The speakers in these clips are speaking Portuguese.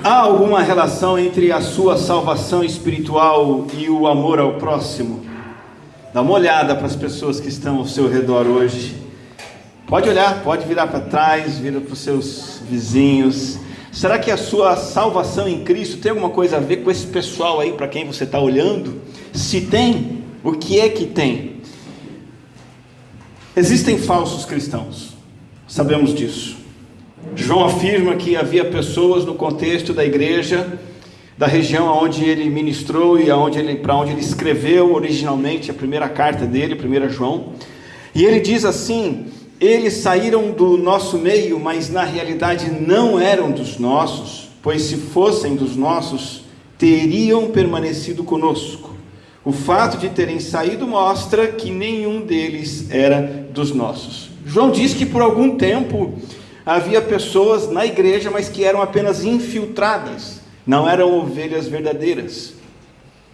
Há alguma relação entre a sua salvação espiritual e o amor ao próximo? Dá uma olhada para as pessoas que estão ao seu redor hoje. Pode olhar, pode virar para trás, vira para os seus vizinhos. Será que a sua salvação em Cristo tem alguma coisa a ver com esse pessoal aí para quem você está olhando? Se tem, o que é que tem? Existem falsos cristãos, sabemos disso. João afirma que havia pessoas no contexto da igreja, da região onde ele ministrou e para onde ele escreveu originalmente a primeira carta dele, 1 João. E ele diz assim: eles saíram do nosso meio, mas na realidade não eram dos nossos, pois se fossem dos nossos, teriam permanecido conosco. O fato de terem saído mostra que nenhum deles era dos nossos. João diz que por algum tempo havia pessoas na igreja, mas que eram apenas infiltradas, não eram ovelhas verdadeiras.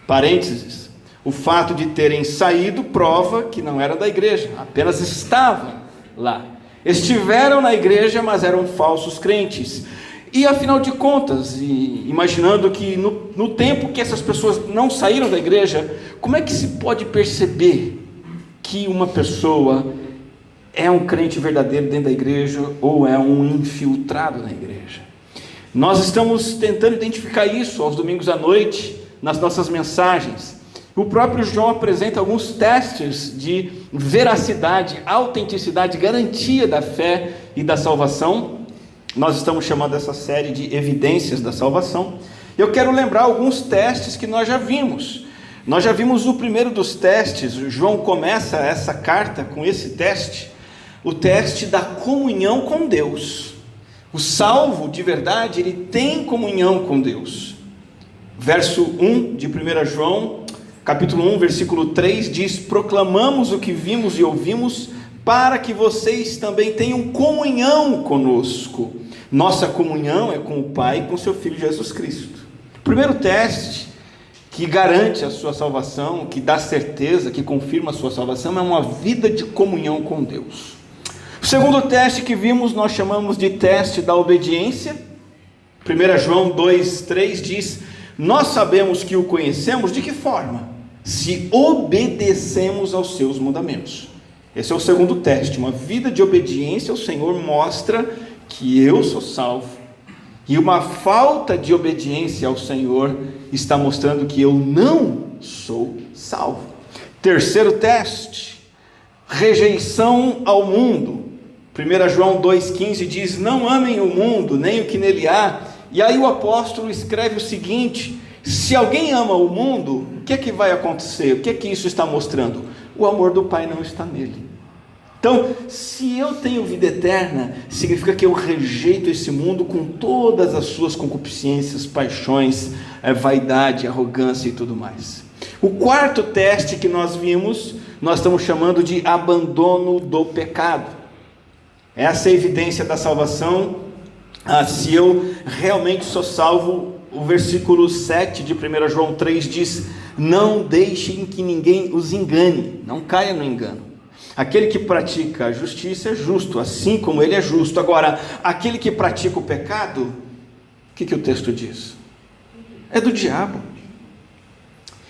Parênteses, o fato de terem saído prova que não era da igreja, apenas estavam lá. Estiveram na igreja, mas eram falsos crentes. E afinal de contas, imaginando que no tempo que essas pessoas não saíram da igreja, como é que se pode perceber que uma pessoa é um crente verdadeiro dentro da igreja ou é um infiltrado na igreja? Nós estamos tentando identificar isso aos domingos à noite, nas nossas mensagens. O próprio João apresenta alguns testes de veracidade, autenticidade, garantia da fé e da salvação. Nós estamos chamando essa série de evidências da salvação. Eu quero lembrar alguns testes que nós já vimos. Nós já vimos o primeiro dos testes. João começa essa carta com esse teste, o teste da comunhão com Deus. O salvo de verdade, ele tem comunhão com Deus. Verso 1 de 1 João, capítulo 1, versículo 3, diz: proclamamos o que vimos e ouvimos, para que vocês também tenham comunhão conosco. Nossa comunhão é com o Pai e com seu Filho Jesus Cristo. O primeiro teste que garante a sua salvação, que dá certeza, que confirma a sua salvação, é uma vida de comunhão com Deus. O segundo teste que vimos, nós chamamos de teste da obediência. 1 João 2,3 diz: nós sabemos que o conhecemos de que forma? Se obedecemos aos seus mandamentos. Esse é o segundo teste. Uma vida de obediência ao Senhor mostra que eu sou salvo, e uma falta de obediência ao Senhor está mostrando que eu não sou salvo. Terceiro teste, rejeição ao mundo. 1 João 2,15 diz: não amem o mundo, nem o que nele há. E aí o apóstolo escreve o seguinte: se alguém ama o mundo, o que é que vai acontecer? O que é que isso está mostrando? O amor do Pai não está nele. Então, se eu tenho vida eterna, significa que eu rejeito esse mundo com todas as suas concupiscências, paixões, vaidade, arrogância e tudo mais. O quarto teste que nós vimos, nós estamos chamando de abandono do pecado. Essa é a evidência da salvação. Se eu realmente sou salvo, o versículo 7 de 1 João 3 diz: não deixem que ninguém os engane, não caia no engano. Aquele que pratica a justiça é justo, assim como ele é justo. Agora, aquele que pratica o pecado, o que o texto diz? É do diabo.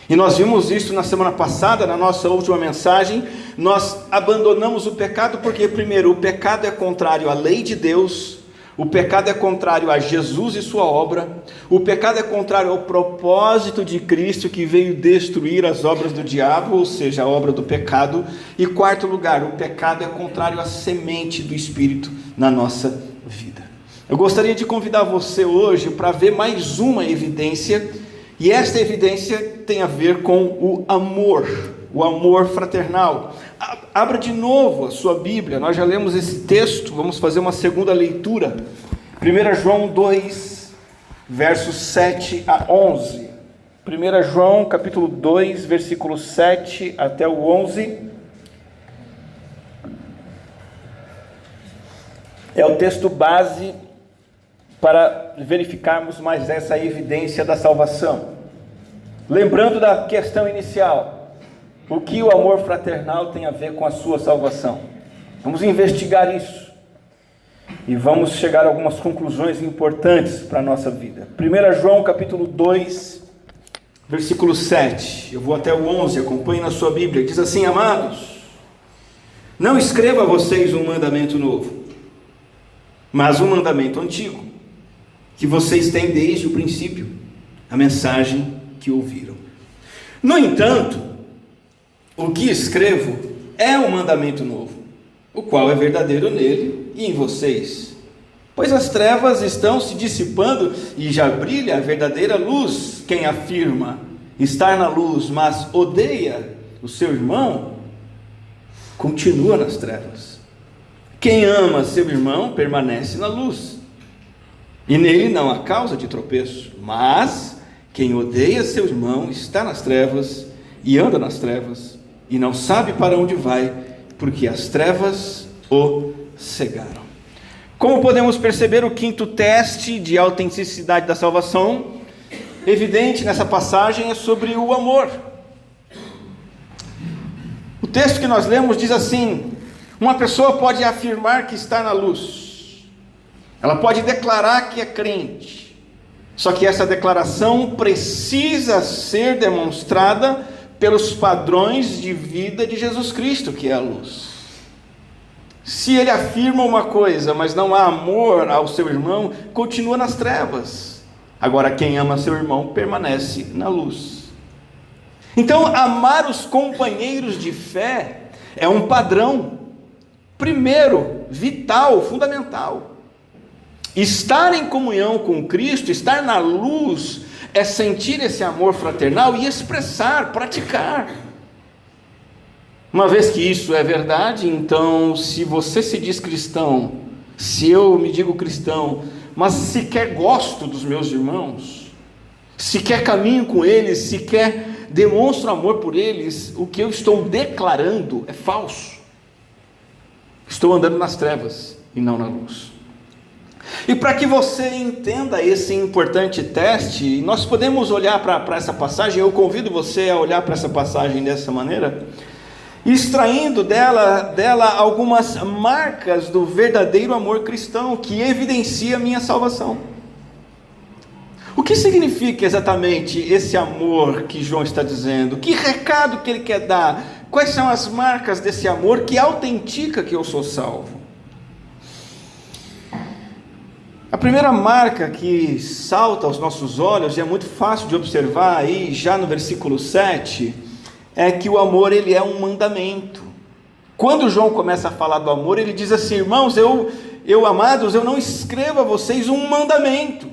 E nós vimos isso na semana passada, na nossa última mensagem. Nós abandonamos o pecado porque, primeiro, o pecado é contrário à lei de Deus. O pecado é contrário a Jesus e sua obra. O pecado é contrário ao propósito de Cristo, que veio destruir as obras do diabo, ou seja, a obra do pecado. E quarto lugar, o pecado é contrário à semente do Espírito na nossa vida. Eu gostaria de convidar você hoje para ver mais uma evidência, e esta evidência tem a ver com o amor fraternal. Abra de novo a sua Bíblia, nós já lemos esse texto, vamos fazer uma segunda leitura. 1 João 2, versos 7 a 11. 1 João capítulo 2, versículo 7 até o 11. É o texto base para verificarmos mais essa evidência da salvação. Lembrando da questão inicial: o que o amor fraternal tem a ver com a sua salvação? Vamos investigar isso. e vamos chegar a algumas conclusões importantes para a nossa vida. 1 João capítulo 2, versículo 7, eu vou até o 11, acompanhe na sua Bíblia, diz assim: amados, não escrevo a vocês um mandamento novo, mas um mandamento antigo, que vocês têm desde o princípio, a mensagem que ouviram. No entanto, o que escrevo é um mandamento novo, o qual é verdadeiro nele e em vocês, pois as trevas estão se dissipando e já brilha a verdadeira luz. Quem afirma estar na luz, mas odeia o seu irmão, continua nas trevas. Quem ama seu irmão permanece na luz, e nele não há causa de tropeço. Mas quem odeia seu irmão está nas trevas e anda nas trevas, e não sabe para onde vai, porque as trevas o cegaram. Como podemos perceber, o quinto teste de autenticidade da salvação, evidente nessa passagem, é sobre o amor. O texto que nós lemos diz assim: uma pessoa pode afirmar que está na luz, ela pode declarar que é crente, só que essa declaração precisa ser demonstrada pelos padrões de vida de Jesus Cristo, que é a luz. Se ele afirma uma coisa, mas não há amor ao seu irmão, continua nas trevas. Agora, quem ama seu irmão permanece na luz. Então, amar os companheiros de fé é um padrão, primeiro, vital, fundamental. Estar em comunhão com Cristo, estar na luz, é sentir esse amor fraternal e expressar, praticar. Uma vez que isso é verdade, então, se você se diz cristão, se eu me digo cristão, mas sequer gosto dos meus irmãos, sequer caminho com eles, sequer demonstro amor por eles, o que eu estou declarando é falso. Estou andando nas trevas e não na luz. E para que você entenda esse importante teste, nós podemos olhar para essa passagem. Eu convido você a olhar para essa passagem dessa maneira, extraindo dela algumas marcas do verdadeiro amor cristão, que evidencia a minha salvação. O que significa exatamente esse amor que João está dizendo? Que recado que ele quer dar? Quais são as marcas desse amor que autentica que eu sou salvo? A primeira marca que salta aos nossos olhos, e é muito fácil de observar aí, já no versículo 7, é que o amor, ele é um mandamento. Quando João começa a falar do amor, ele diz assim: irmãos, amados, eu não escrevo a vocês um mandamento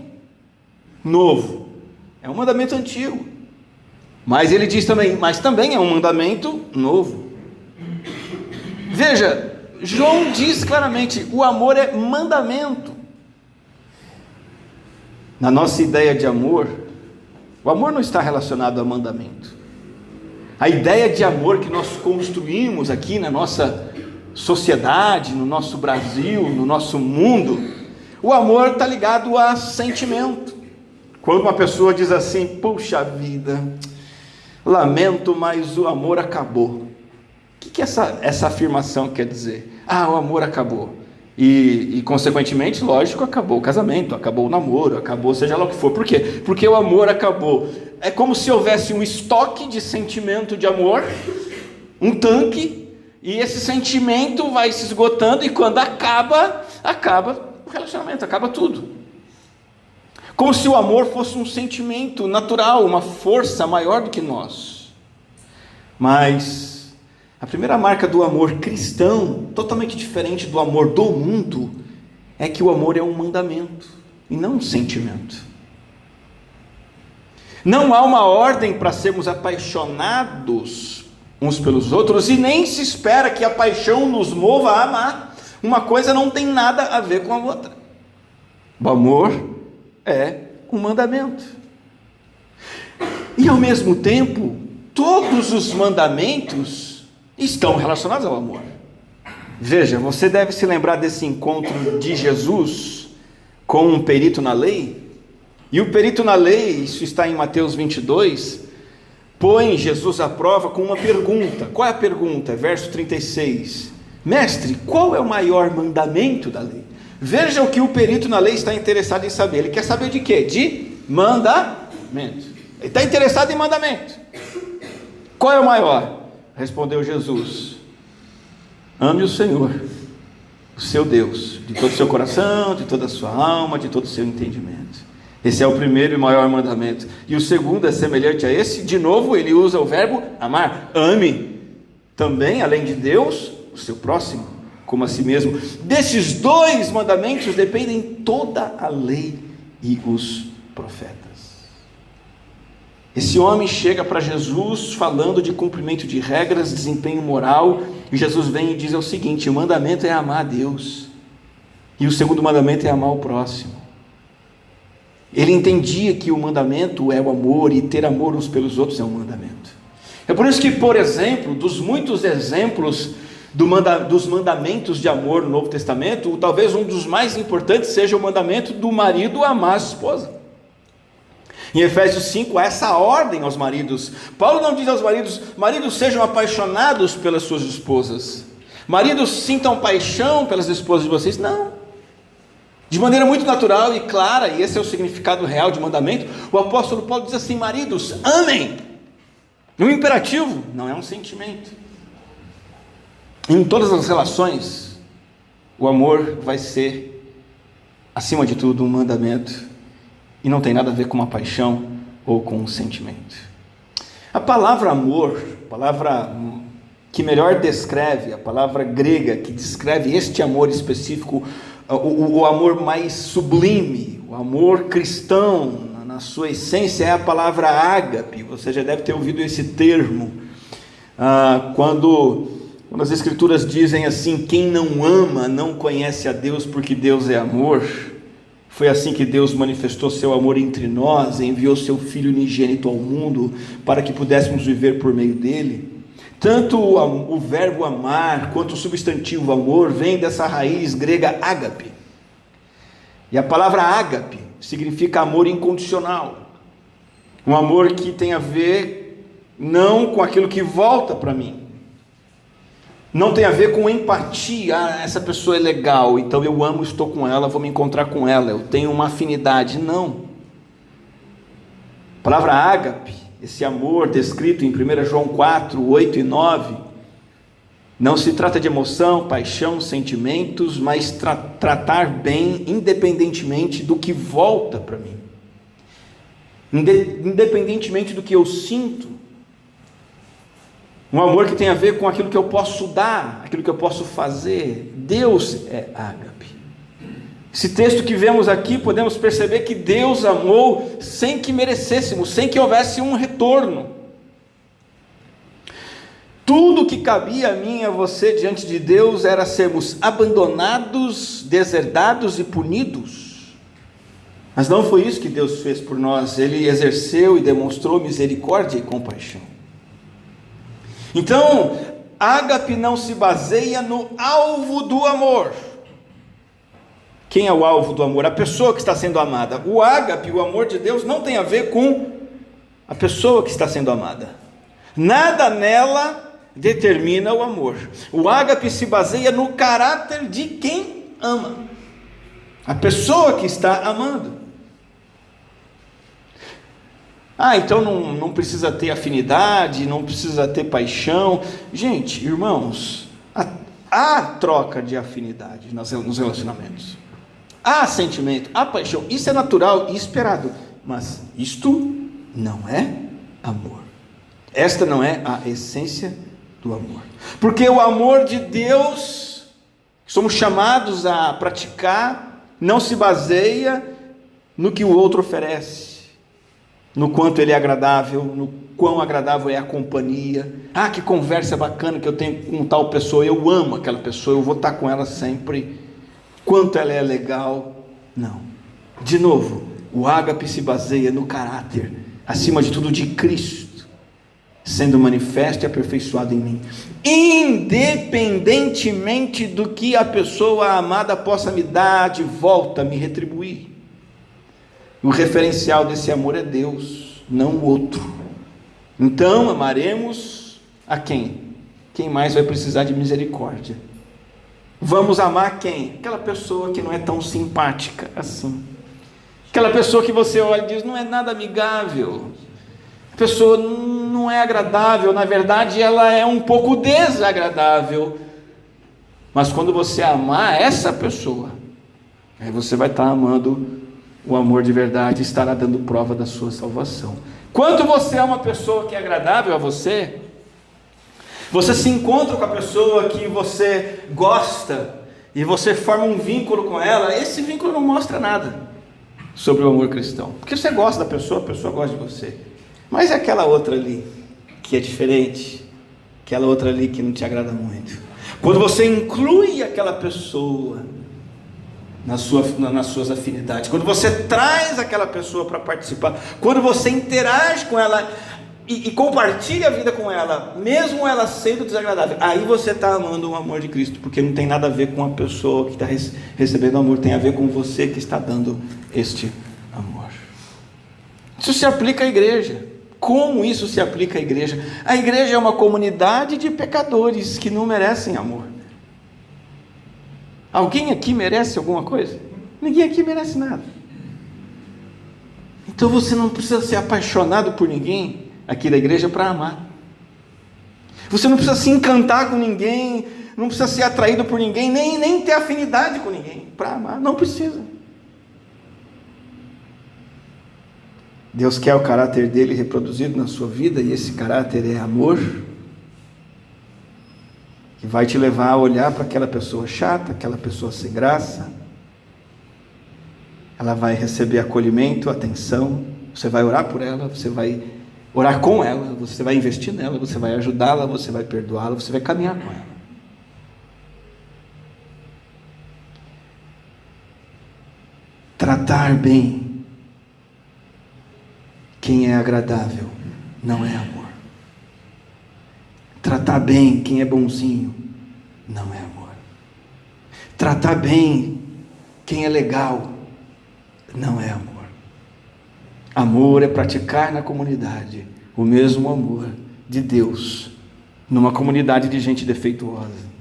novo, é um mandamento antigo. Mas ele diz também, mas também é um mandamento novo. Veja, João diz claramente, o amor é mandamento. Na nossa ideia de amor, o amor não está relacionado a mandamento. A ideia de amor que nós construímos aqui na nossa sociedade, no nosso Brasil, no nosso mundo, o amor está ligado a sentimento. Quando uma pessoa diz assim: puxa vida, lamento, mas o amor acabou. O que essa afirmação quer dizer? Ah, o amor acabou. E consequentemente, lógico, acabou o casamento, acabou o namoro, acabou seja lá o que for. Por quê? Porque o amor acabou. É como se houvesse um estoque de sentimento de amor, um tanque, e esse sentimento vai se esgotando, e quando acaba o relacionamento, acaba tudo. Como se o amor fosse um sentimento natural, uma força maior do que nós. Mas a primeira marca do amor cristão, totalmente diferente do amor do mundo, é que o amor é um mandamento e não um sentimento. Não há uma ordem para sermos apaixonados uns pelos outros, e nem se espera que a paixão nos mova a amar. Uma coisa não tem nada a ver com a outra. O amor é um mandamento. E ao mesmo tempo, todos os mandamentos estão relacionados ao amor. Veja, você deve se lembrar desse encontro de Jesus com um perito na lei. E o perito na lei, isso está em Mateus 22, põe Jesus à prova com uma pergunta. Qual é a pergunta? Verso 36. Mestre, qual é o maior mandamento da lei? Veja o que o perito na lei está interessado em saber. Ele quer saber de quê? De mandamento. Ele está interessado em mandamento. Qual é o maior? Respondeu Jesus: ame o Senhor, o seu Deus, de todo o seu coração, de toda a sua alma, de todo o seu entendimento. Esse é o primeiro e maior mandamento. E o segundo é semelhante a esse. De novo ele usa o verbo amar. Ame também, além de Deus, o seu próximo como a si mesmo. Desses dois mandamentos dependem toda a lei e os profetas. Esse homem chega para Jesus falando de cumprimento de regras, desempenho moral, e Jesus vem e diz o seguinte: o mandamento é amar a Deus, e o segundo mandamento é amar o próximo. Ele entendia que o mandamento é o amor, e ter amor uns pelos outros é um mandamento. É por isso que, por exemplo, dos muitos exemplos dos mandamentos de amor no Novo Testamento, talvez um dos mais importantes seja o mandamento do marido amar a esposa. Em Efésios 5, há essa ordem aos maridos. Paulo não diz aos maridos: maridos, sejam apaixonados pelas suas esposas, maridos, sintam paixão pelas esposas de vocês. Não. De maneira muito natural e clara, e esse é o significado real de mandamento, o apóstolo Paulo diz assim: maridos, amem. Um imperativo, não é um sentimento. Em todas as relações, o amor vai ser, acima de tudo, um mandamento, e não tem nada a ver com uma paixão ou com um sentimento. A palavra amor, a palavra que melhor descreve, a palavra grega que descreve este amor específico, o amor mais sublime, o amor cristão, na sua essência, é a palavra ágape. Você já deve ter ouvido esse termo, quando as escrituras dizem assim: quem não ama não conhece a Deus, porque Deus é amor. Foi assim que Deus manifestou seu amor entre nós, enviou seu Filho unigênito ao mundo, para que pudéssemos viver por meio dele. Tanto o verbo amar, quanto o substantivo amor, vem dessa raiz grega ágape. E a palavra ágape significa amor incondicional. Um amor que tem a ver não com aquilo que volta para mim, não tem a ver com empatia. Essa pessoa é legal, então eu amo, estou com ela, vou me encontrar com ela, eu tenho uma afinidade. Não. A palavra ágape, esse amor descrito em 1 João 4, 8 e 9, não se trata de emoção, paixão, sentimentos, mas tratar bem independentemente do que volta para mim, independentemente do que eu sinto. Um amor que tem a ver com aquilo que eu posso dar, aquilo que eu posso fazer. Deus é ágape. Esse texto que vemos aqui, podemos perceber que Deus amou sem que merecêssemos, sem que houvesse um retorno. Tudo que cabia a mim e a você diante de Deus era sermos abandonados, deserdados e punidos. Mas não foi isso que Deus fez por nós. Ele exerceu e demonstrou misericórdia e compaixão. Então, ágape não se baseia no alvo do amor. Quem é o alvo do amor? A pessoa que está sendo amada. O ágape, o amor de Deus, não tem a ver com a pessoa que está sendo amada. Nada nela determina o amor. O ágape se baseia no caráter de quem ama, a pessoa que está amando. Então não precisa ter afinidade, não precisa ter paixão. Gente, irmãos, há troca de afinidade nos relacionamentos, há sentimento, há paixão, isso é natural e esperado, mas isto não é amor. Esta não é a essência do amor, porque o amor de Deus, que somos chamados a praticar, não se baseia no que o outro oferece, no quanto ele é agradável, no quão agradável é a companhia. Que conversa bacana que eu tenho com tal pessoa, eu amo aquela pessoa, eu vou estar com ela sempre, quanto ela é legal. Não. De novo, o ágape se baseia no caráter, acima de tudo, de Cristo, sendo manifesto e aperfeiçoado em mim, independentemente do que a pessoa amada possa me dar de volta, me retribuir. O referencial desse amor é Deus, não o outro. Então amaremos a quem? Quem mais vai precisar de misericórdia? Vamos amar quem? Aquela pessoa que não é tão simpática assim. Aquela pessoa que você olha e diz, não é nada amigável. A pessoa não é agradável, na verdade ela é um pouco desagradável. Mas quando você amar essa pessoa, aí você vai estar amando o amor de verdade, estará dando prova da sua salvação. Quando você é uma pessoa que é agradável a você, você se encontra com a pessoa que você gosta, e você forma um vínculo com ela, esse vínculo não mostra nada sobre o amor cristão, porque você gosta da pessoa, a pessoa gosta de você, mas é aquela outra ali, que é diferente, aquela outra ali que não te agrada muito. Quando você inclui aquela pessoa nas suas afinidades, quando você traz aquela pessoa para participar, quando você interage com ela e compartilha a vida com ela, mesmo ela sendo desagradável, aí você está amando o amor de Cristo, porque não tem nada a ver com a pessoa que está recebendo amor, tem a ver com você que está dando este amor. Isso se aplica à igreja. Como isso se aplica à igreja? A igreja é uma comunidade de pecadores que não merecem amor. Alguém aqui merece alguma coisa? Ninguém aqui merece nada. Então você não precisa ser apaixonado por ninguém aqui da igreja para amar. Você não precisa se encantar com ninguém, não precisa ser atraído por ninguém, nem ter afinidade com ninguém para amar. Não precisa. Deus quer o caráter dele reproduzido na sua vida, e esse caráter é amor, que vai te levar a olhar para aquela pessoa chata, aquela pessoa sem graça. Ela vai receber acolhimento, atenção, você vai orar por ela, você vai orar com ela, você vai investir nela, você vai ajudá-la, você vai perdoá-la, você vai caminhar com ela. Tratar bem quem é agradável não é amor. Tratar bem quem é bonzinho não é amor. Tratar bem quem é legal não é amor. Amor é praticar na comunidade o mesmo amor de Deus numa comunidade de gente defeituosa,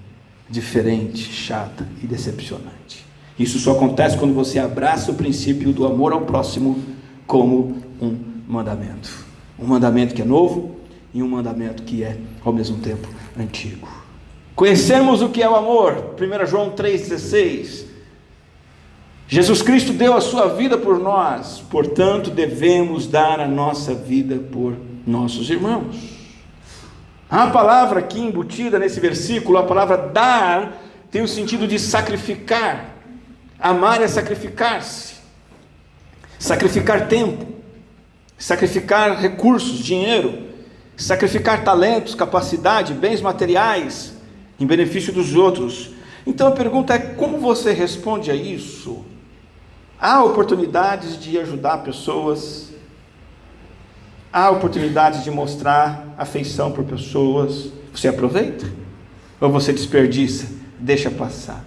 diferente, chata e decepcionante. Isso só acontece quando você abraça o princípio do amor ao próximo como um mandamento. Um mandamento que é novo e um mandamento que é ao mesmo tempo antigo. Conhecemos o que é o amor. 1 João 3,16. Jesus Cristo deu a sua vida por nós, portanto devemos dar a nossa vida por nossos irmãos. A palavra aqui embutida nesse versículo, a palavra dar, tem o sentido de sacrificar. Amar é sacrificar-se, sacrificar tempo, sacrificar recursos, dinheiro, sacrificar talentos, capacidade, bens materiais, em benefício dos outros. Então a pergunta é, como você responde a isso? Há oportunidades de ajudar pessoas, há oportunidades de mostrar afeição por pessoas, você aproveita? Ou você desperdiça, deixa passar?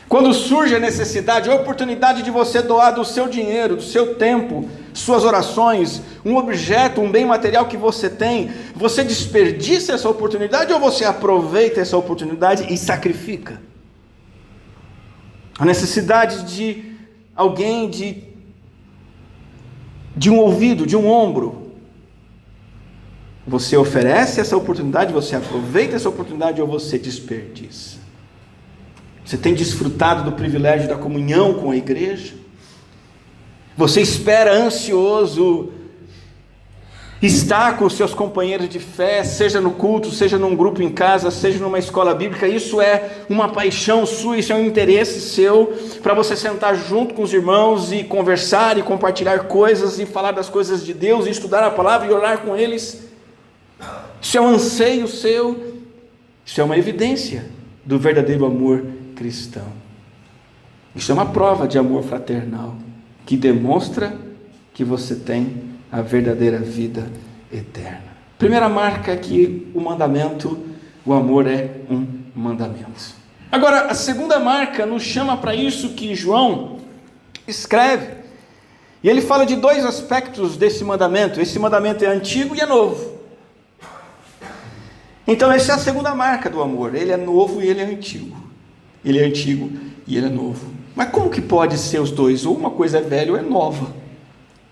Quando surge a necessidade, a oportunidade de você doar do seu dinheiro, do seu tempo, suas orações, um objeto, um bem material que você tem, você desperdiça essa oportunidade ou você aproveita essa oportunidade e sacrifica? A necessidade de alguém, de um ouvido, de um ombro, você oferece essa oportunidade, você aproveita essa oportunidade ou você desperdiça? Você tem desfrutado do privilégio da comunhão com a igreja? Você espera ansioso estar com os seus companheiros de fé, seja no culto, seja num grupo em casa, seja numa escola bíblica? Isso é uma paixão sua, isso é um interesse seu, para você sentar junto com os irmãos e conversar e compartilhar coisas e falar das coisas de Deus e estudar a palavra e orar com eles? Isso é um anseio seu, isso é uma evidência do verdadeiro amor cristão. Isso é uma prova de amor fraternal, que demonstra que você tem a verdadeira vida eterna. Primeira marca é que o mandamento, o amor é um mandamento. Agora, a segunda marca nos chama para isso que João escreve, e ele fala de dois aspectos desse mandamento. Esse mandamento é antigo e é novo. Então essa é a segunda marca do amor, ele é novo e ele é antigo. Ele é antigo e ele é novo. Mas como que pode ser os dois? Ou uma coisa é velha ou é nova,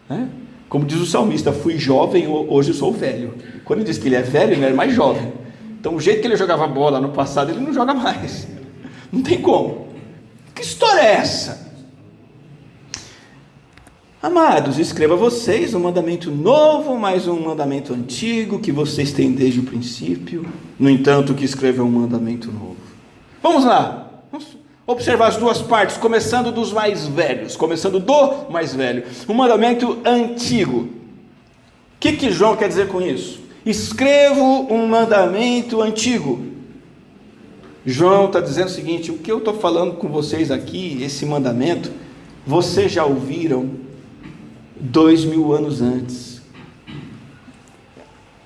né? Como diz o salmista, fui jovem, hoje sou velho. Quando ele diz que ele é velho, ele é mais jovem. Então o jeito que ele jogava bola no passado, ele não joga mais. Não tem como. Que história é essa? Amados, escreva vocês um mandamento novo, mais um mandamento antigo, que vocês têm desde o princípio. No entanto, que escreva um mandamento novo. Vamos lá. Vamos observar as duas partes, começando dos mais velhos. Começando do mais velho. Um mandamento antigo. O que João quer dizer com isso? Escrevo um mandamento antigo. João está dizendo o seguinte: o que eu estou falando com vocês aqui, esse mandamento, vocês já ouviram 2000 anos antes.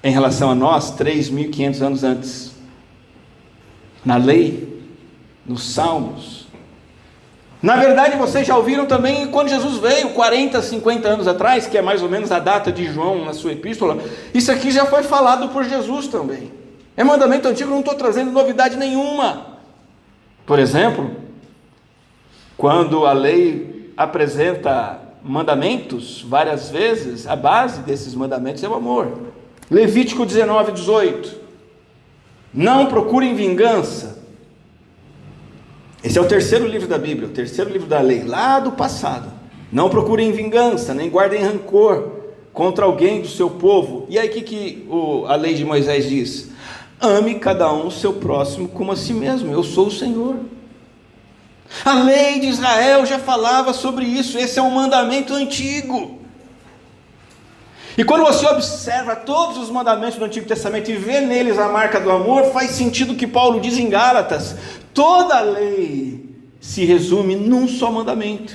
Em relação a nós, 3.500 anos antes. Na lei, nos salmos. Na verdade, vocês já ouviram também quando Jesus veio, 40, 50 anos atrás, que é mais ou menos a data de João na sua epístola. Isso aqui já foi falado por Jesus também. É mandamento antigo, não estou trazendo novidade nenhuma. Por exemplo, quando a lei apresenta mandamentos, várias vezes, a base desses mandamentos é o amor. Levítico 19, 18. Não procurem vingança. Esse é o terceiro livro da Bíblia, o terceiro livro da lei, lá do passado. Não procurem vingança, nem guardem rancor contra alguém do seu povo. E aí o que a lei de Moisés diz? Ame cada um o seu próximo como a si mesmo, eu sou o Senhor. A lei de Israel já falava sobre isso, esse é um mandamento antigo. E quando você observa todos os mandamentos do Antigo Testamento e vê neles a marca do amor, faz sentido o que Paulo diz em Gálatas: toda a lei se resume num só mandamento.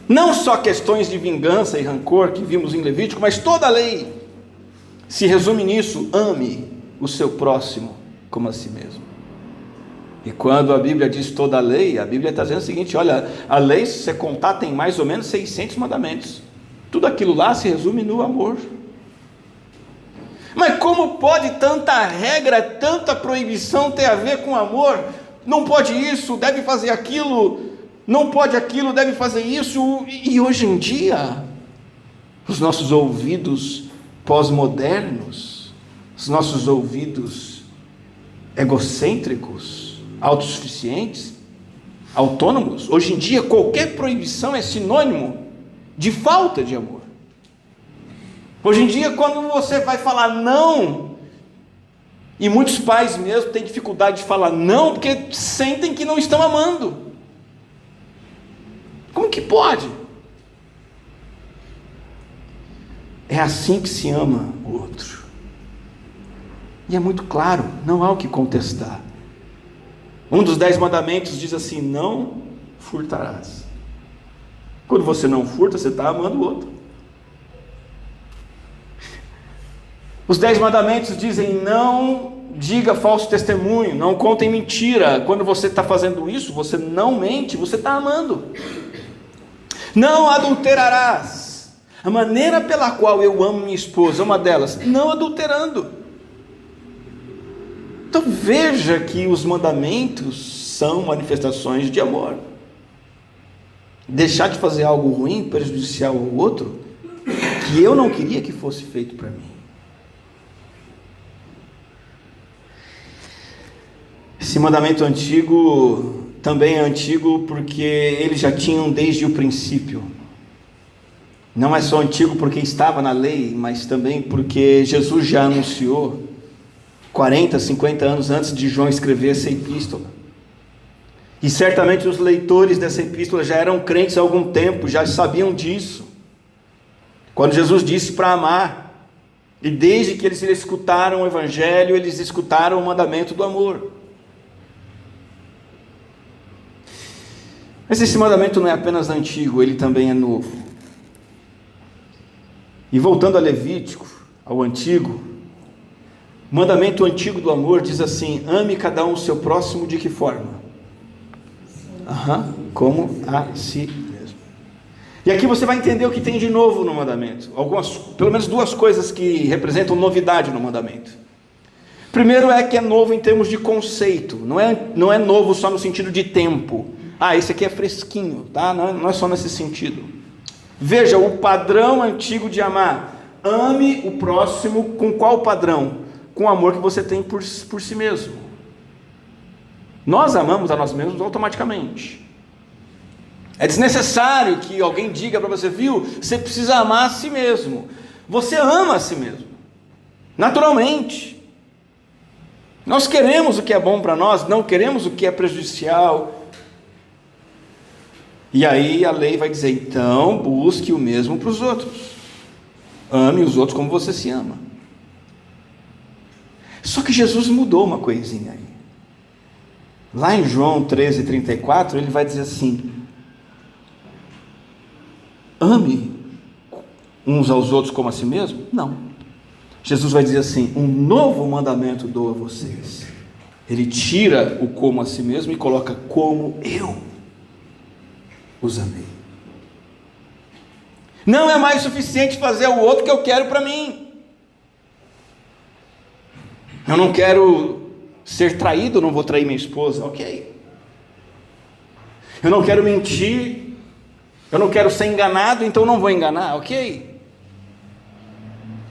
Não só questões de vingança e rancor que vimos em Levítico, mas toda a lei se resume nisso: ame o seu próximo como a si mesmo. E quando a Bíblia diz toda a lei, a Bíblia está dizendo o seguinte: olha, a lei, se você contar, tem mais ou menos 600 mandamentos. Tudo aquilo lá se resume no amor. Mas como pode tanta regra, tanta proibição ter a ver com amor? Não pode isso, deve fazer aquilo, não pode aquilo, deve fazer isso. E hoje em dia, os nossos ouvidos pós-modernos, os nossos ouvidos egocêntricos, autossuficientes, autônomos, hoje em dia qualquer proibição é sinônimo de falta de amor. Hoje em dia, quando você vai falar não, e muitos pais mesmo têm dificuldade de falar não, porque sentem que não estão amando. Como que pode? É assim que se ama o outro. E é muito claro, não há o que contestar. Um dos 10 mandamentos diz assim: não furtarás. Quando você não furta, você está amando o outro. Os 10 mandamentos dizem: não diga falso testemunho, não contem mentira. Quando você está fazendo isso, você não mente, você está amando. Não adulterarás. A maneira pela qual eu amo minha esposa, uma delas, não adulterando. Então veja que os mandamentos são manifestações de amor. Deixar de fazer algo ruim, prejudicial ao outro, que eu não queria que fosse feito para mim. Esse mandamento antigo também é antigo porque eles já tinham desde o princípio. Não é só antigo porque estava na lei, mas também porque Jesus já anunciou 40, 50 anos antes de João escrever essa epístola. E certamente os leitores dessa epístola já eram crentes há algum tempo, já sabiam disso. Quando Jesus disse para amar, e desde que eles escutaram o Evangelho, eles escutaram o mandamento do amor. Mas esse mandamento não é apenas antigo, ele também é novo. E voltando a Levítico, ao antigo, o mandamento antigo do amor diz assim: ame cada um o seu próximo de que forma? Como a si mesmo. E aqui você vai entender o que tem de novo no mandamento. Pelo menos duas coisas que representam novidade no mandamento. Primeiro é que é novo em termos de conceito, não é novo só no sentido de tempo. Esse aqui é fresquinho, tá? Não é só nesse sentido. Veja, o padrão antigo de amar. Ame o próximo com qual padrão? Com o amor que você tem por si mesmo. Nós amamos a nós mesmos automaticamente. É desnecessário que alguém diga para você, viu? Você precisa amar a si mesmo. Você ama a si mesmo, naturalmente. Nós queremos o que é bom para nós, não queremos o que é prejudicial. E aí a lei vai dizer, então busque o mesmo para os outros. Ame os outros como você se ama. Só que Jesus mudou uma coisinha aí. Lá em João 13:34, ele vai dizer assim: ame uns aos outros como a si mesmo? Não. Jesus vai dizer assim: um novo mandamento dou a vocês. Ele tira o como a si mesmo e coloca como eu os amei. Não é mais suficiente fazer o outro que eu quero para mim. Eu não quero ser traído, não vou trair minha esposa, ok. Eu não quero mentir, eu não quero ser enganado, então não vou enganar, ok.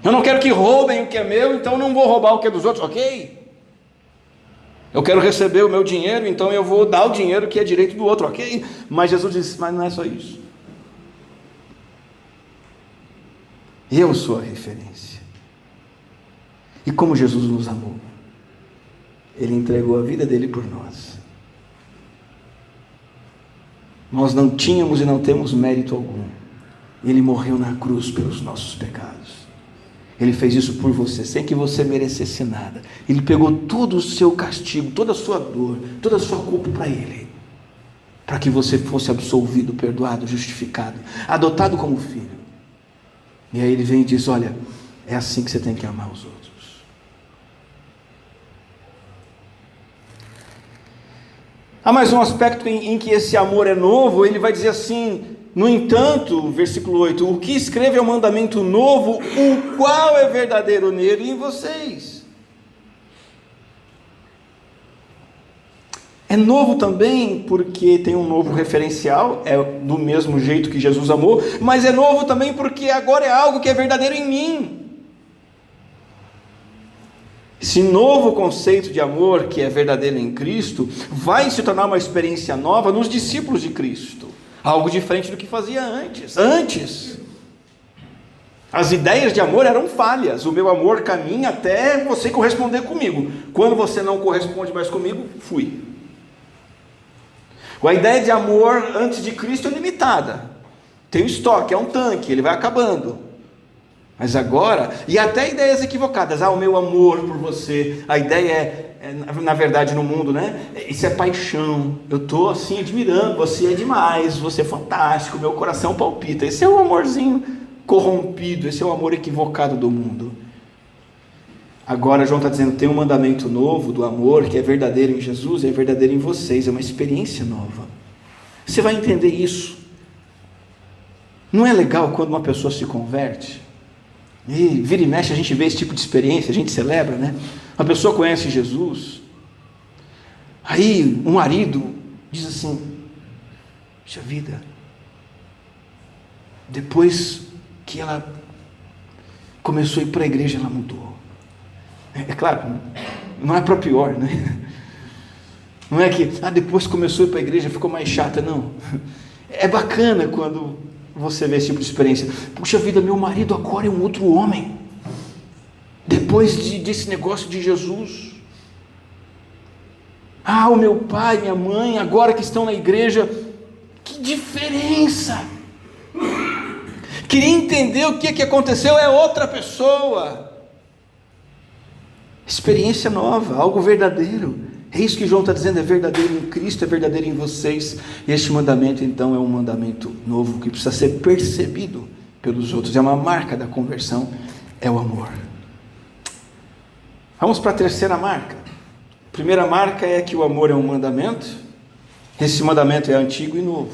Eu não quero que roubem o que é meu, então não vou roubar o que é dos outros, ok. Eu quero receber o meu dinheiro, então eu vou dar o dinheiro que é direito do outro, ok. Mas Jesus disse, mas não é só isso. Eu sou a referência. E como Jesus nos amou, Ele entregou a vida dele por nós. Nós não tínhamos e não temos mérito algum. Ele morreu na cruz pelos nossos pecados. Ele fez isso por você, sem que você merecesse nada. Ele pegou todo o seu castigo, toda a sua dor, toda a sua culpa para Ele, para que você fosse absolvido, perdoado, justificado, adotado como filho. E aí Ele vem e diz, olha, é assim que você tem que amar os outros. Há mais um aspecto em que esse amor é novo. Ele vai dizer assim, no entanto, versículo 8, o que escreve é um mandamento novo, o qual é verdadeiro nele e em vocês. É novo também porque tem um novo referencial, é do mesmo jeito que Jesus amou, mas é novo também porque agora é algo que é verdadeiro em mim. Esse novo conceito de amor que é verdadeiro em Cristo vai se tornar uma experiência nova nos discípulos de Cristo, algo diferente do que fazia antes. As ideias de amor eram falhas, o meu amor caminha até você corresponder comigo, quando você não corresponde mais comigo, fui. A ideia de amor antes de Cristo é limitada, tem um estoque, é um tanque, ele vai acabando. Mas agora, e até ideias equivocadas, o meu amor por você, a ideia na verdade no mundo, isso é paixão, eu estou assim admirando, você é demais, você é fantástico, meu coração palpita. Esse é o amorzinho corrompido, esse é o amor equivocado do mundo. Agora João está dizendo, tem um mandamento novo do amor, que é verdadeiro em Jesus, é verdadeiro em vocês, é uma experiência nova. Você vai entender isso. Não é legal quando uma pessoa se converte? E vira e mexe a gente vê esse tipo de experiência, a gente celebra, Uma pessoa conhece Jesus, aí um marido diz assim, puxa vida, depois que ela começou a ir para a igreja, ela mudou. É claro, não é para pior, Não é que, depois que começou a ir para a igreja ficou mais chata, não. É bacana quando você vê esse tipo de experiência. Puxa vida, meu marido agora é um outro homem, depois desse negócio de Jesus. O meu pai, minha mãe, agora que estão na igreja, que diferença. Queria entender o que aconteceu, é outra pessoa. Experiência nova, algo verdadeiro. É isso que João está dizendo, é verdadeiro em Cristo, é verdadeiro em vocês. E este mandamento então é um mandamento novo, que precisa ser percebido pelos outros, é uma marca da conversão, é o amor. Vamos para a terceira marca. A primeira marca é que o amor é um mandamento, esse mandamento é antigo e novo.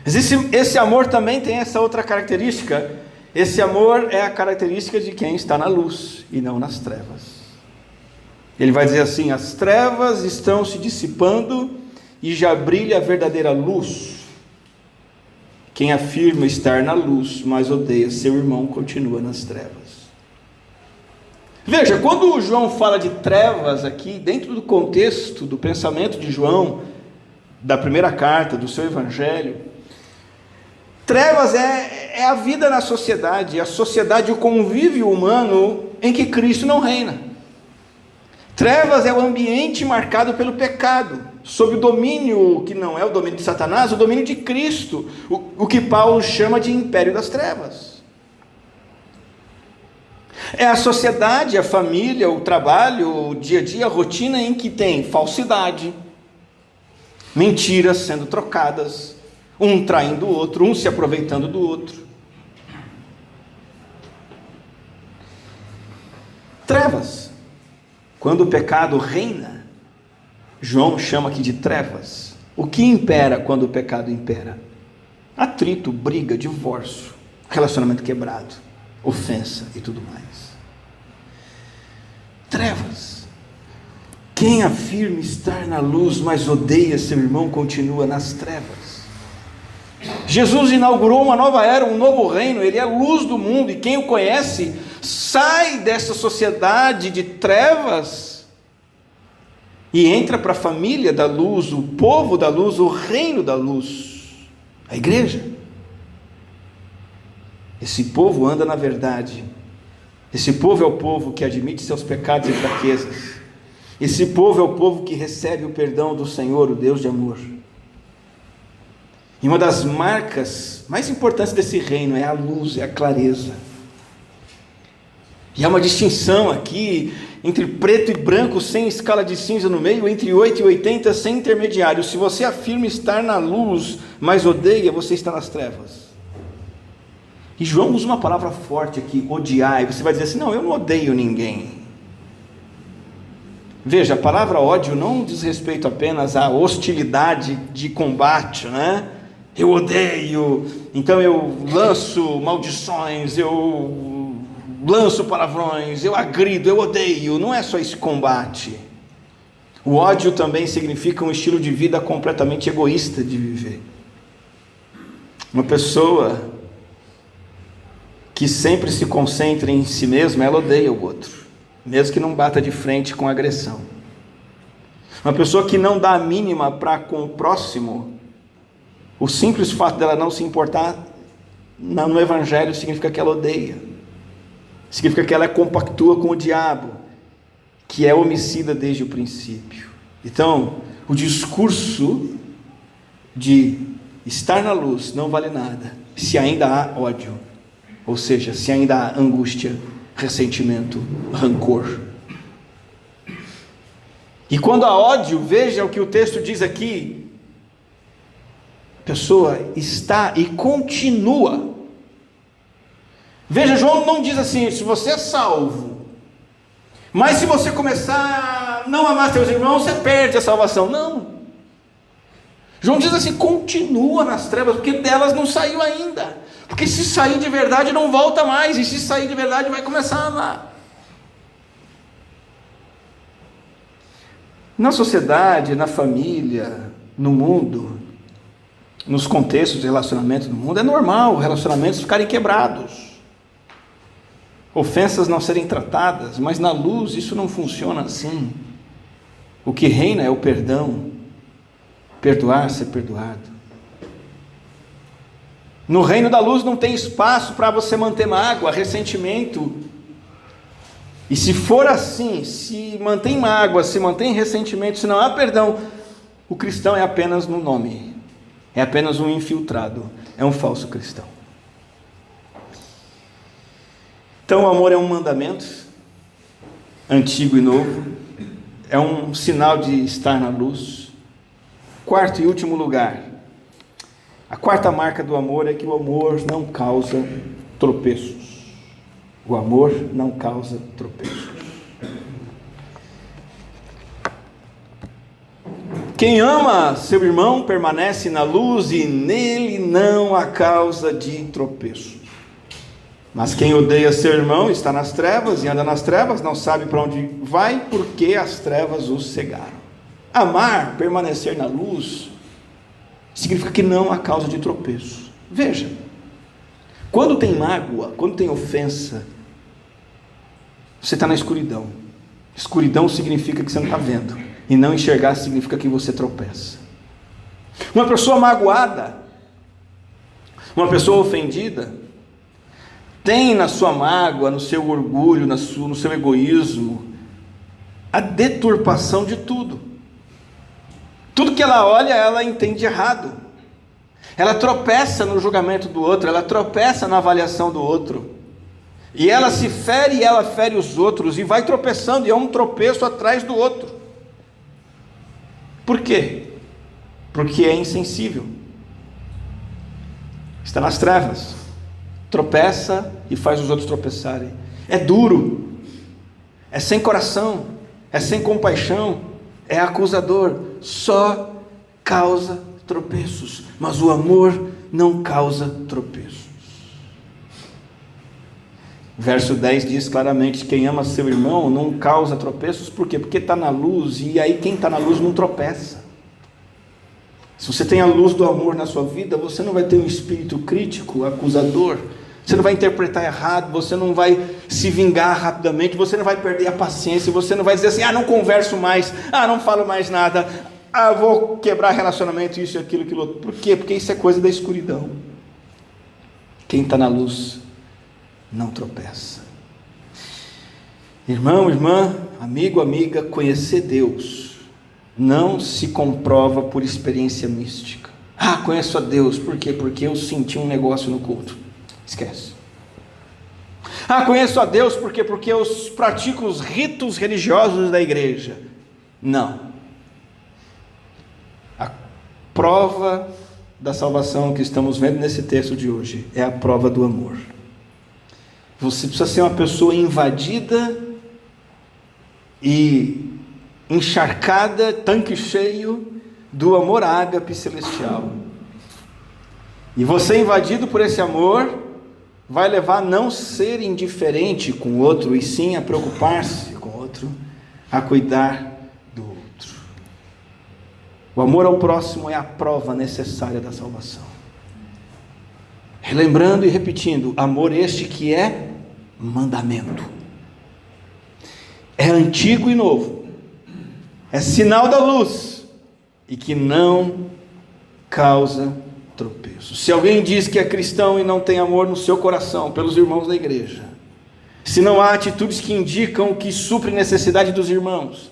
Mas esse amor também tem essa outra característica, esse amor é a característica de quem está na luz e não nas trevas. Ele vai dizer assim: as trevas estão se dissipando e já brilha a verdadeira luz. Quem afirma estar na luz, mas odeia seu irmão, continua nas trevas. Veja, quando João fala de trevas aqui, dentro do contexto do pensamento de João, da primeira carta, do seu evangelho, trevas é a vida na sociedade, a sociedade, o convívio humano em que Cristo não reina. Trevas é o ambiente marcado pelo pecado, sob o domínio, que não é o domínio de Satanás, o domínio de Cristo, o que Paulo chama de império das trevas. É a sociedade, a família, o trabalho, o dia a dia, a rotina em que tem falsidade, mentiras sendo trocadas, um traindo o outro, um se aproveitando do outro. Trevas. Quando o pecado reina, João chama aqui de trevas. O que impera quando o pecado impera? Atrito, briga, divórcio, relacionamento quebrado, ofensa e tudo mais. Trevas. Quem afirma estar na luz, mas odeia seu irmão, continua nas trevas. Jesus inaugurou uma nova era, um novo reino. Ele é a luz do mundo, e quem o conhece sai dessa sociedade de trevas e entra para a família da luz, o povo da luz, o reino da luz, a igreja. Esse povo anda na verdade. Esse povo é o povo que admite seus pecados e fraquezas. Esse povo é o povo que recebe o perdão do Senhor, o Deus de amor. E uma das marcas mais importantes desse reino é a luz, é a clareza. E há uma distinção aqui entre preto e branco, sem escala de cinza no meio, entre 8 e 80, sem intermediário. Se você afirma estar na luz, mas odeia, você está nas trevas. E João usa uma palavra forte aqui, odiar, e você vai dizer assim: não, eu não odeio ninguém. Veja, a palavra ódio não diz respeito apenas à hostilidade de combate, né? Eu odeio, então eu lanço maldições, eu lanço palavrões, eu agrido, eu odeio. Não é só esse combate. O ódio também significa um estilo de vida completamente egoísta de viver. Uma pessoa que sempre se concentra em si mesma, ela odeia o outro, mesmo que não bata de frente com agressão. Uma pessoa que não dá a mínima para com o próximo, o simples fato dela não se importar no evangelho significa que ela odeia, significa que ela compactua com o diabo, que é homicida desde o princípio. Então, o discurso de estar na luz não vale nada se ainda há ódio, ou seja, se ainda há angústia, ressentimento, rancor. E quando há ódio, veja o que o texto diz aqui: a pessoa está e continua. Veja, João não diz assim: se você é salvo, mas se você começar a não amar seus irmãos, você perde a salvação. Não. João diz assim: continua nas trevas, porque delas não saiu ainda. Porque se sair de verdade não volta mais, e se sair de verdade vai começar a amar. Na sociedade, na família, no mundo, nos contextos de relacionamento no mundo, é normal relacionamentos ficarem quebrados, ofensas não serem tratadas, mas na luz isso não funciona assim. O que reina é o perdão, perdoar, ser perdoado. No reino da luz não tem espaço para você manter mágoa, ressentimento. E se for assim, se mantém mágoa, se mantém ressentimento, se não há perdão, o cristão é apenas no nome, é apenas um infiltrado, é um falso cristão. Então o amor é um mandamento, antigo e novo, é um sinal de estar na luz. Quarto e último lugar, a quarta marca do amor é que o amor não causa tropeços. O amor não causa tropeços. Quem ama seu irmão permanece na luz e nele não há causa de tropeço. Mas quem odeia seu irmão está nas trevas e anda nas trevas, não sabe para onde vai, porque as trevas o cegaram. Amar, permanecer na luz, significa que não há causa de tropeço. Veja, quando tem mágoa, quando tem ofensa, você está na escuridão. Escuridão significa que você não está vendo, e não enxergar significa que você tropeça. Uma pessoa magoada, uma pessoa ofendida, tem na sua mágoa, no seu orgulho, no seu egoísmo, a deturpação de tudo. Tudo que ela olha, ela entende errado. Ela tropeça no julgamento do outro, ela tropeça na avaliação do outro. E ela se fere e ela fere os outros, e vai tropeçando, e é um tropeço atrás do outro. Por quê? Porque é insensível. Está nas trevas. Tropeça e faz os outros tropeçarem. É duro. É sem coração. É sem compaixão. É acusador. Só causa tropeços. Mas o amor não causa tropeços. Verso 10 diz claramente: quem ama seu irmão não causa tropeços. Por quê? Porque está na luz, e aí quem está na luz não tropeça. Se você tem a luz do amor na sua vida, você não vai ter um espírito crítico, acusador, você não vai interpretar errado, você não vai se vingar rapidamente, você não vai perder a paciência, você não vai dizer assim: não converso mais, não falo mais nada, vou quebrar relacionamento, isso, aquilo, aquilo outro. Por quê? Porque isso é coisa da escuridão. Quem está na luz não tropeça. Irmão, irmã, amigo, amiga, conhecer Deus não se comprova por experiência mística. Conheço a Deus, por quê? Porque eu senti um negócio no culto. Esquece. Conheço a Deus, por quê? Porque eu pratico os ritos religiosos da igreja. Não. A prova da salvação que estamos vendo nesse texto de hoje é a prova do amor. Você precisa ser uma pessoa invadida e encharcada, tanque cheio do amor ágape celestial. E você, invadido por esse amor, vai levar a não ser indiferente com o outro, e sim a preocupar-se com o outro, a cuidar do outro. O amor ao próximo é a prova necessária da salvação. Relembrando e repetindo, amor este que é mandamento. É antigo e novo. É sinal da luz e que não causa tropeço. Se alguém diz que é cristão e não tem amor no seu coração pelos irmãos da igreja, se não há atitudes que indicam que supre necessidade dos irmãos,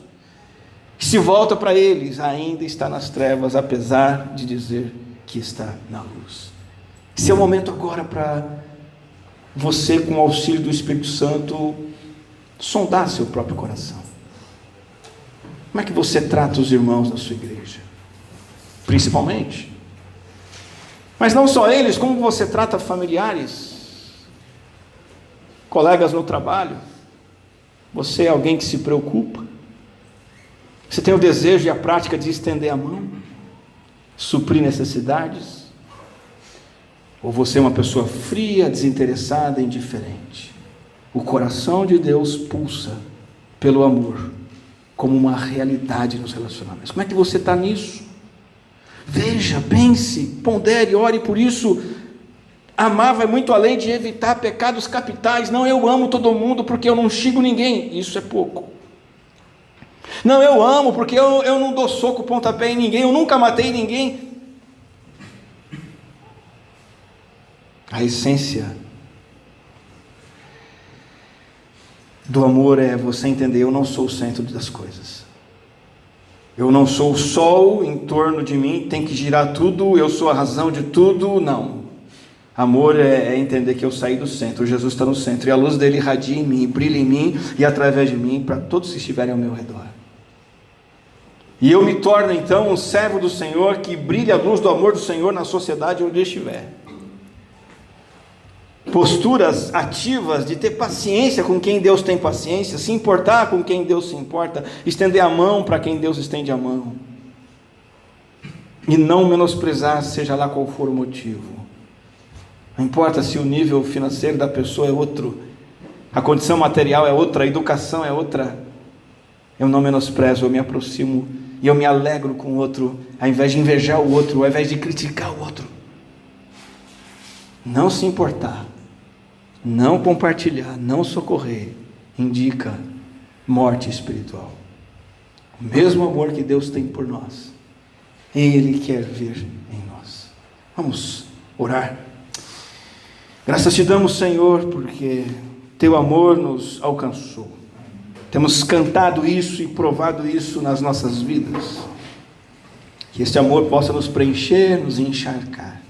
se volta para eles, ainda está nas trevas, apesar de dizer que está na luz. Esse é o momento agora para você, com o auxílio do Espírito Santo, sondar seu próprio coração. Como é que você trata os irmãos da sua igreja? Principalmente. Mas não só eles, como você trata familiares, colegas no trabalho. Você é alguém que se preocupa? Você tem o desejo e a prática de estender a mão, suprir necessidades? Ou você é uma pessoa fria, desinteressada, indiferente? O coração de Deus pulsa pelo amor, como uma realidade nos relacionamentos. Como é que você está nisso? Veja, pense, pondere, ore por isso. Amar vai muito além de evitar pecados capitais. Não, eu amo todo mundo porque eu não xingo ninguém. Isso é pouco. Não, eu amo porque eu não dou soco, pontapé em ninguém, eu nunca matei ninguém. A essência do amor é você entender: eu não sou o centro das coisas. Eu não sou o sol em torno de mim, tem que girar tudo, eu sou a razão de tudo. Não. Amor é entender que eu saí do centro, Jesus está no centro, e a luz dele irradia em mim, brilha em mim e através de mim para todos que estiverem ao meu redor. E eu me torno então um servo do Senhor, que brilha a luz do amor do Senhor na sociedade onde eu estiver. Posturas ativas de ter paciência com quem Deus tem paciência, se importar com quem Deus se importa, estender a mão para quem Deus estende a mão, e não menosprezar, seja lá qual for o motivo. Não importa se o nível financeiro da pessoa é outro, a condição material é outra, a educação é outra. Eu não menosprezo, eu me aproximo e eu me alegro com o outro, ao invés de invejar o outro, ao invés de criticar o outro. Não se importar, não compartilhar, não socorrer, indica morte espiritual. O mesmo amor que Deus tem por nós, Ele quer ver em nós. Vamos orar. Graças te damos, Senhor, porque teu amor nos alcançou. Temos cantado isso e provado isso nas nossas vidas. Que este amor possa nos preencher, nos encharcar.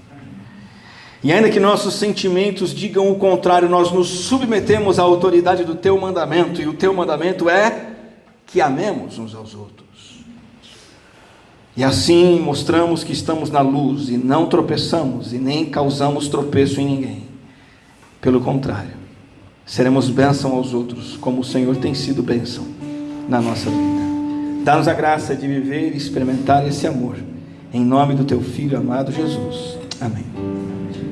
E ainda que nossos sentimentos digam o contrário, nós nos submetemos à autoridade do teu mandamento. E o teu mandamento é que amemos uns aos outros. E assim mostramos que estamos na luz e não tropeçamos e nem causamos tropeço em ninguém. Pelo contrário, seremos bênção aos outros, como o Senhor tem sido bênção na nossa vida. Dá-nos a graça de viver e experimentar esse amor. Em nome do teu Filho amado Jesus. Amém.